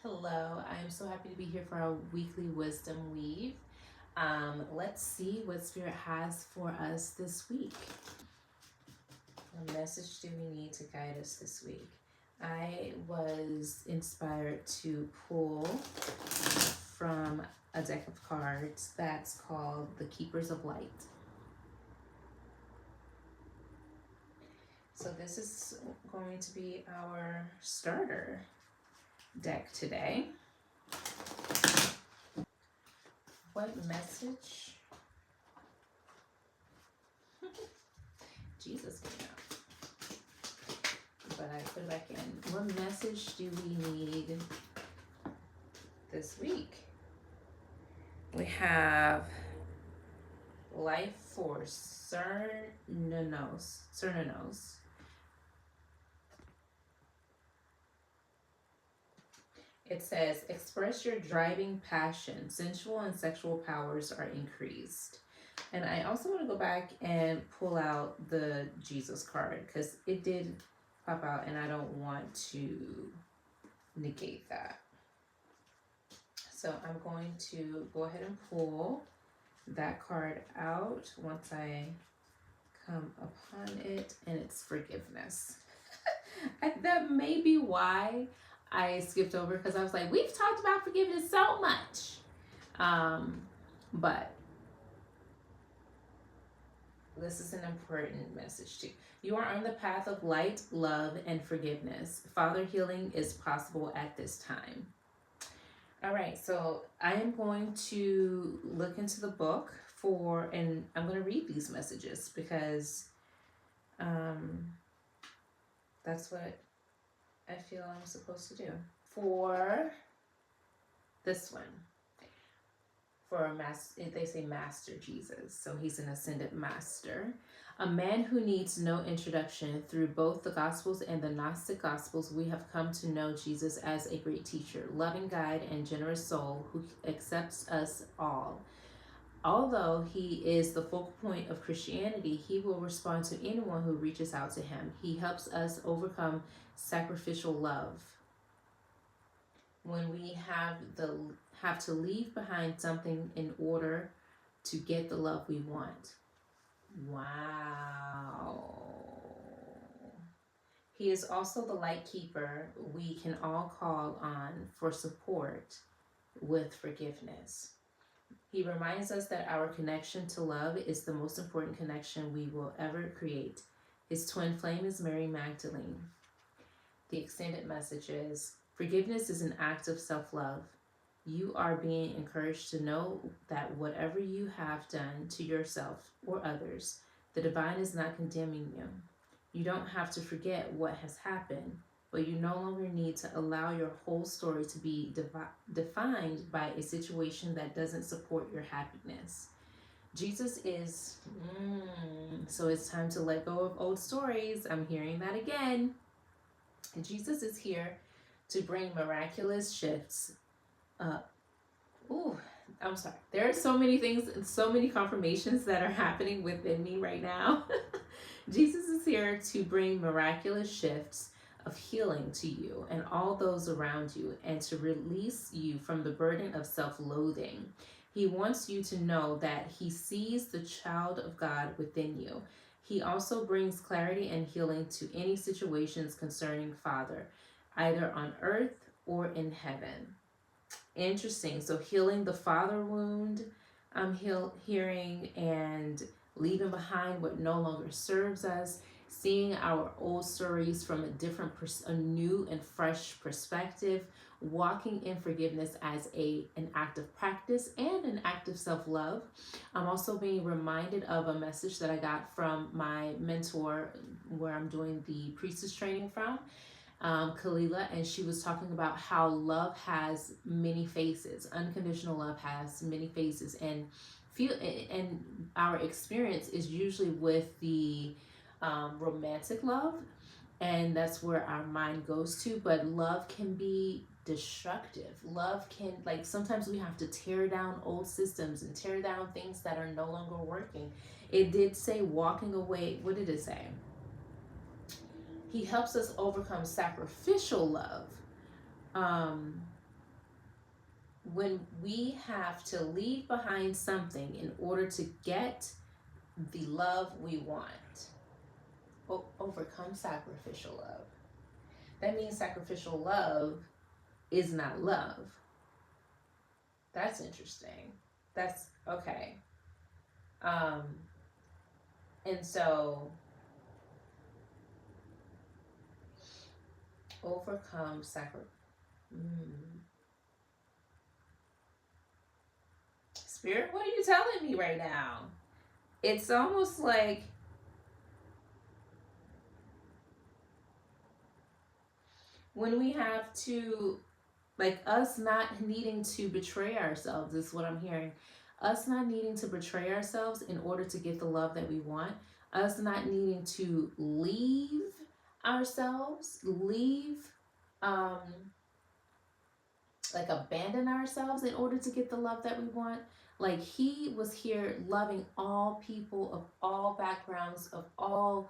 Hello, I am so happy to be here for our weekly wisdom weave. Let's see what Spirit has for us this week. What message do we need to guide us this week? I was inspired to pull from a deck of cards that's called the Keepers of Light. So this is going to be our starter deck today. What message? Jesus came out. But I put it back in. What message do we need this week? We have Life Force, Cernunnos. It says, express your driving passion. Sensual and sexual powers are increased. And I also want to go back and pull out the Jesus card because it did pop out and I don't want to negate that. So I'm going to go ahead and pull that card out once I come upon it, and it's forgiveness. That may be why I skipped over, because I was like, we've talked about forgiveness so much. But this is an important message too. You are on the path of light, love, and forgiveness. Father healing is possible at this time. All right, so I am going to look into the book and I'm going to read these messages because that's what I feel I'm supposed to do. For this one, they say Master Jesus, so he's an ascended master. A man who needs no introduction. Through both the Gospels and the Gnostic Gospels, we have come to know Jesus as a great teacher, loving guide, and generous soul who accepts us all. Although he is the focal point of Christianity, he will respond to anyone who reaches out to him. He helps us overcome sacrificial love. When we have to leave behind something in order to get the love we want. Wow. He is also the light keeper we can all call on for support with forgiveness. He reminds us that our connection to love is the most important connection we will ever create. His twin flame is Mary Magdalene. The extended message is, forgiveness is an act of self-love. You are being encouraged to know that whatever you have done to yourself or others, the divine is not condemning you. You don't have to forget what has happened, but you no longer need to allow your whole story to be defined by a situation that doesn't support your happiness. Jesus is, so it's time to let go of old stories. I'm hearing that again. Jesus is here to bring miraculous shifts. I'm sorry. There are so many things and so many confirmations that are happening within me right now. Jesus is here to bring miraculous shifts of healing to you and all those around you, and to release you from the burden of self-loathing. He wants you to know that he sees the child of God within you. He also brings clarity and healing to any situations concerning Father, either on earth or in heaven. Interesting. So healing the father wound, I'm hearing, and leaving behind what no longer serves us, seeing our old stories from a new and fresh perspective, walking in forgiveness as an act of practice and an act of self-love. I'm also being reminded of a message that I got from my mentor, where I'm doing the priestess training from, Kalila, and she was talking about how love has many faces. Unconditional love has many faces, and our experience is usually with the romantic love, and that's where our mind goes to. But love can be destructive. Love can, like, sometimes we have to tear down old systems and tear down things that are no longer working. It did say walking away. What did it say? He helps us overcome sacrificial love. when we have to leave behind something in order to get the love we want, overcome sacrificial love. That means sacrificial love is not love. That's interesting. That's okay. And so overcome sacrifice. Spirit, what are you telling me right now? It's almost like when we have to, like, us not needing to betray ourselves is what I'm hearing. Us not needing to betray ourselves in order to get the love that we want. Us not needing to leave ourselves, like abandon ourselves in order to get the love that we want. Like, he was here loving all people of all backgrounds, of all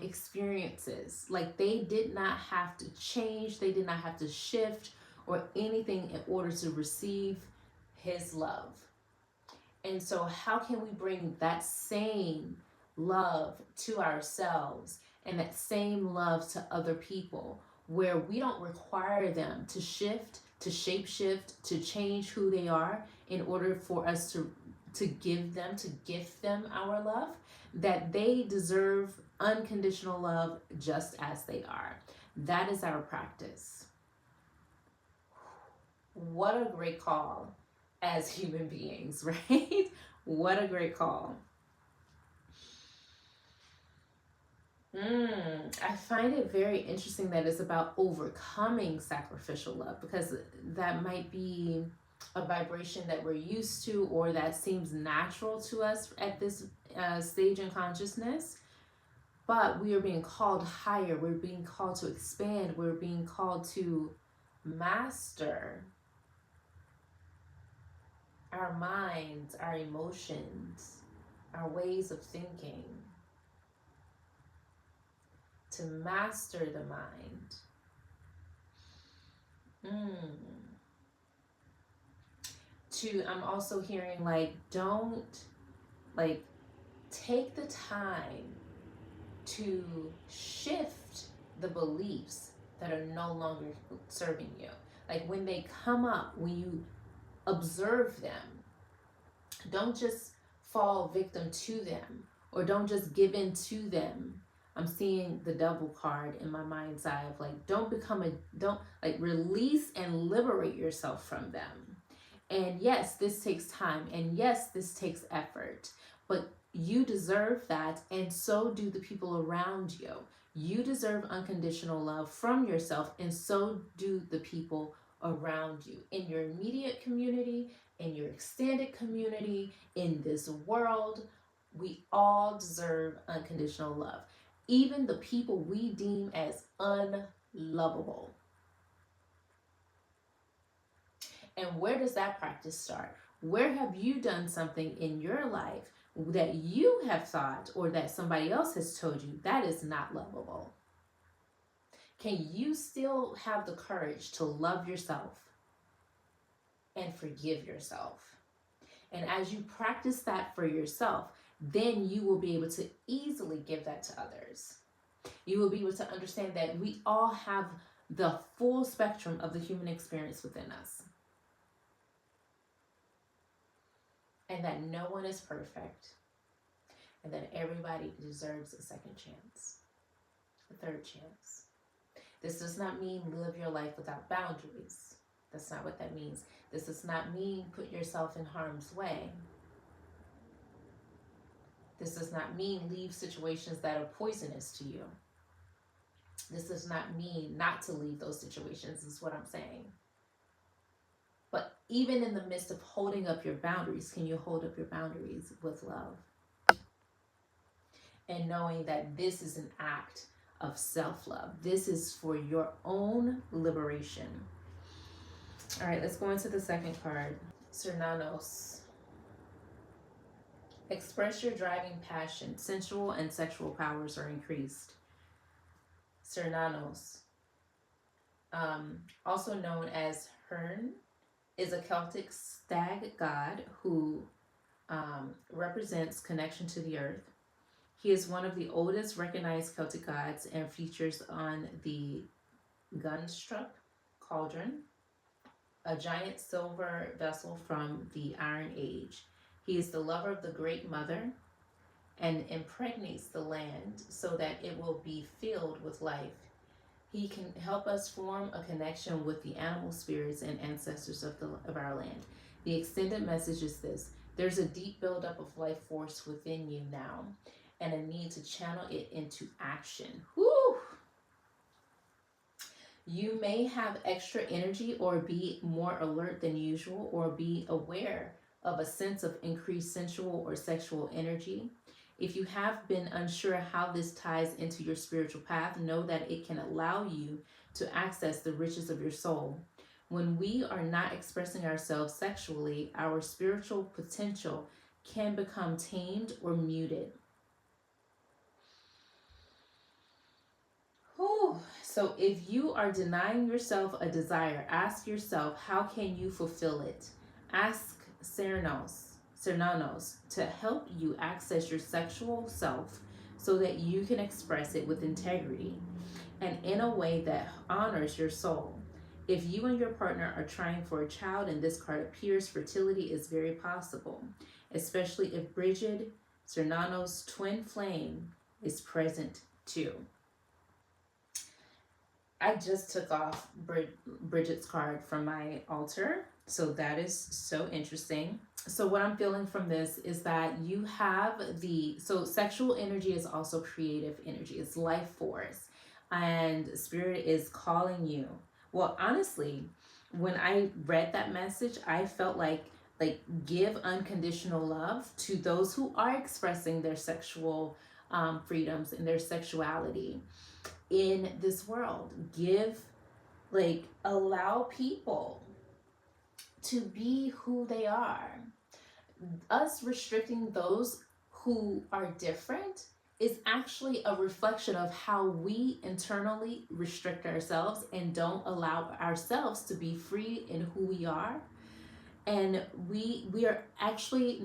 experiences. Like, they did not have to change, they did not have to shift or anything in order to receive his love. And so how can we bring that same love to ourselves and that same love to other people, where we don't require them to shift, to shape shift, to change who they are in order for us to give them, to gift them our love, that they deserve unconditional love just as they are. That is our practice. What a great call as human beings, right? What a great call. I find it very interesting that it's about overcoming sacrificial love, because that might be a vibration that we're used to, or that seems natural to us at this stage in consciousness. But we are being called higher. We're being called to expand. We're being called to master our minds, our emotions, our ways of thinking, to master the mind. I'm also hearing, like, don't, like, take the time to shift the beliefs that are no longer serving you. Like, when they come up, when you observe them, don't just fall victim to them, or don't just give in to them. I'm seeing the double card in my mind's eye of, like, don't release and liberate yourself from them. And yes, this takes time, and yes, this takes effort, but you deserve that, and so do the people around you. You deserve unconditional love from yourself, and so do the people around you, in your immediate community, in your extended community, in this world. We all deserve unconditional love, even the people we deem as unlovable. And where does that practice start? Where have you done something in your life that you have thought, or that somebody else has told you, that is not lovable? Can you still have the courage to love yourself and forgive yourself? And as you practice that for yourself, then you will be able to easily give that to others. You will be able to understand that we all have the full spectrum of the human experience within us, and that no one is perfect, and that everybody deserves a second chance, a third chance. This does not mean live your life without boundaries. That's not what that means. This does not mean put yourself in harm's way. This does not mean leave situations that are poisonous to you. This does not mean not to leave those situations, is what I'm saying. But even in the midst of holding up your boundaries, can you hold up your boundaries with love? And knowing that this is an act of self-love. This is for your own liberation. All right, let's go into the second card. Cernunnos. Express your driving passion. Sensual and sexual powers are increased. Cernunnos. Also known as Hern. is a Celtic stag god who represents connection to the earth. He is one of the oldest recognized Celtic gods and features on the Gunstruck cauldron, a giant silver vessel from the Iron Age. He is the lover of the Great Mother and impregnates the land so that it will be filled with life. He can help us form a connection with the animal spirits and ancestors of our land. The extended message is this: there's a deep buildup of life force within you now, and a need to channel it into action. Woo! You may have extra energy or be more alert than usual, or be aware of a sense of increased sensual or sexual energy. If you have been unsure how this ties into your spiritual path, know that it can allow you to access the riches of your soul. When we are not expressing ourselves sexually, our spiritual potential can become tamed or muted. Whew. So if you are denying yourself a desire, ask yourself, how can you fulfill it? Ask Cernunnos to help you access your sexual self so that you can express it with integrity and in a way that honors your soul. If you and your partner are trying for a child and this card appears, fertility is very possible, especially if Bridget Cernunnos' twin flame is present too. I just took off Bridget's card from my altar, so that is so interesting. So what I'm feeling from this is that you have so sexual energy is also creative energy. It's life force, and spirit is calling you. Well, honestly, when I read that message, I felt like give unconditional love to those who are expressing their sexual freedoms and their sexuality in this world. Allow people to be who they are. Us restricting those who are different is actually a reflection of how we internally restrict ourselves and don't allow ourselves to be free in who we are. And we are actually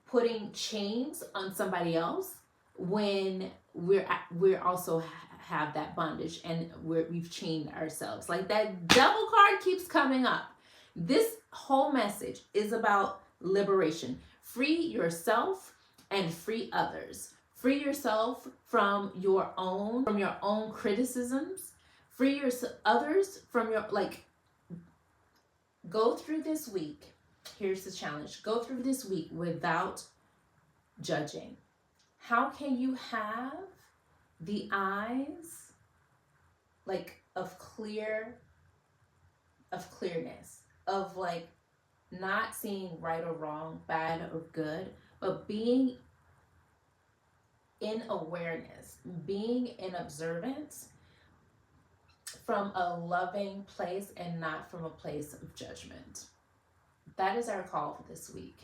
putting chains on somebody else when we're also have that bondage, and we've chained ourselves. Like, that devil card keeps coming up. This whole message is about liberation. Free yourself and free others. Free yourself from your own criticisms. Free others from your go through this week. Here's the challenge. Go through this week without judging. How can you have the eyes of clearness, of not seeing right or wrong, bad or good, but being in awareness, being in observance from a loving place and not from a place of judgment. That is our call for this week.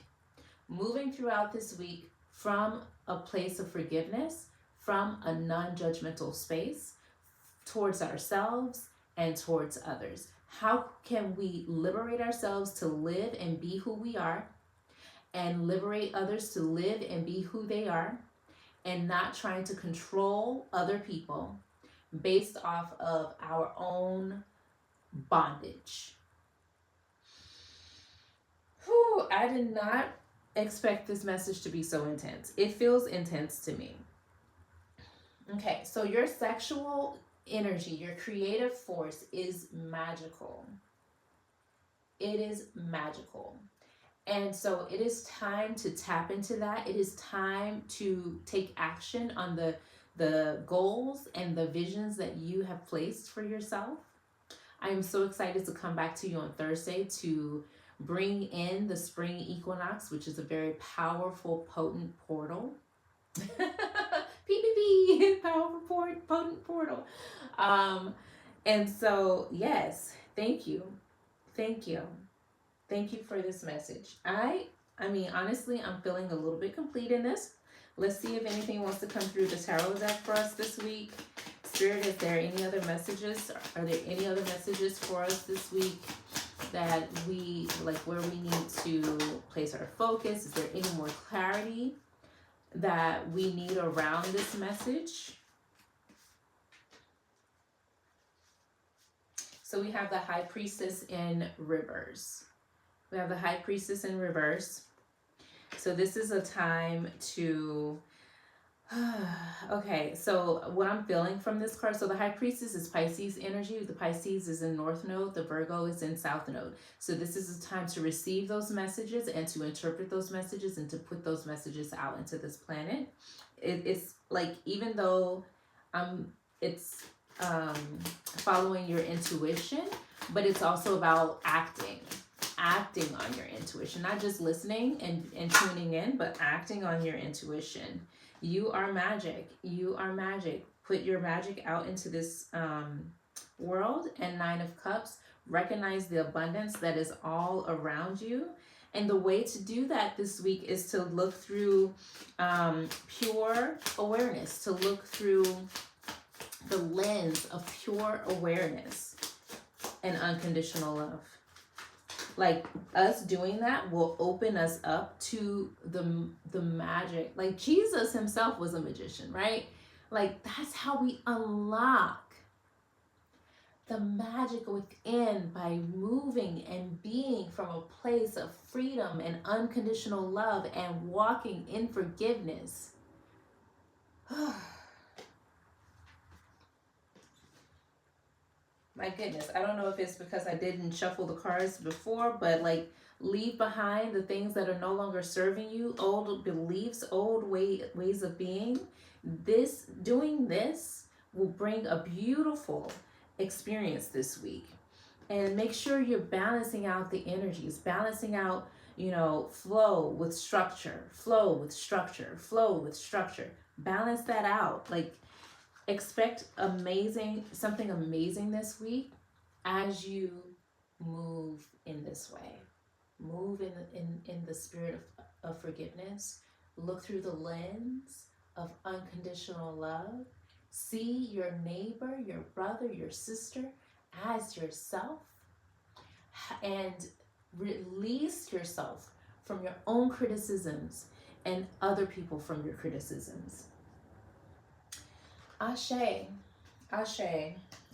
Moving throughout this week from a place of forgiveness, from a non-judgmental space towards ourselves and towards others. How can we liberate ourselves to live and be who we are, and liberate others to live and be who they are, and not trying to control other people based off of our own bondage? Whew, I did not expect this message to be so intense. It feels intense to me. Okay, so your sexual energy, your creative force is magical. It is magical. And so it is time to tap into that. It is time to take action on the goals and the visions that you have placed for yourself. I am so excited to come back to you on Thursday to bring in the spring equinox, which is a very powerful, potent portal. PPP, powerful, potent portal. And so, yes, thank you for this message. I mean, honestly, I'm feeling a little bit complete in this. Let's see if anything wants to come through the tarot deck for us this week. Spirit, is there any other messages? Are there any other messages for us this week? that we, like, where we need to place our focus? Is there any more clarity that we need around this message? So we have the High Priestess in reverse. We have the High Priestess in reverse. So this is a time to, okay, so what I'm feeling from this card, so the High Priestess is Pisces energy. The Pisces is in North Node. The Virgo is in South Node. So this is a time to receive those messages and to interpret those messages and to put those messages out into this planet. It's like, even though it's following your intuition, but it's also about acting on your intuition, not just listening and tuning in, but acting on your intuition. You are magic. You are magic. Put your magic out into this world. And Nine of Cups, recognize the abundance that is all around you. And the way to do that this week is to look through pure awareness, to look through the lens of pure awareness and unconditional love. Like, us doing that will open us up to the magic. Like, Jesus himself was a magician, right? Like, that's how we unlock the magic within, by moving and being from a place of freedom and unconditional love and walking in forgiveness. My goodness, I don't know if it's because I didn't shuffle the cards before, but like, leave behind the things that are no longer serving you, old beliefs, old ways of being. Doing this will bring a beautiful experience this week. And make sure you're balancing out the energies, balancing out, flow with structure, flow with structure, flow with structure. Balance that out. Like, expect something amazing this week as you move in this way. Move in the spirit of forgiveness. Look through the lens of unconditional love. See your neighbor, your brother, your sister as yourself, and release yourself from your own criticisms and other people from your criticisms. Ashe, Ashe.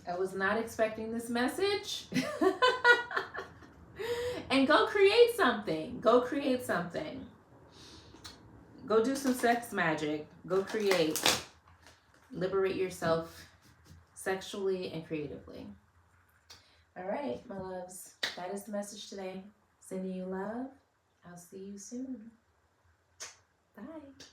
I was not expecting this message. And go create something. Go create something. Go do some sex magic. Go create. Liberate yourself sexually and creatively. All right, my loves. That is the message today. Sending you love. I'll see you soon. Bye.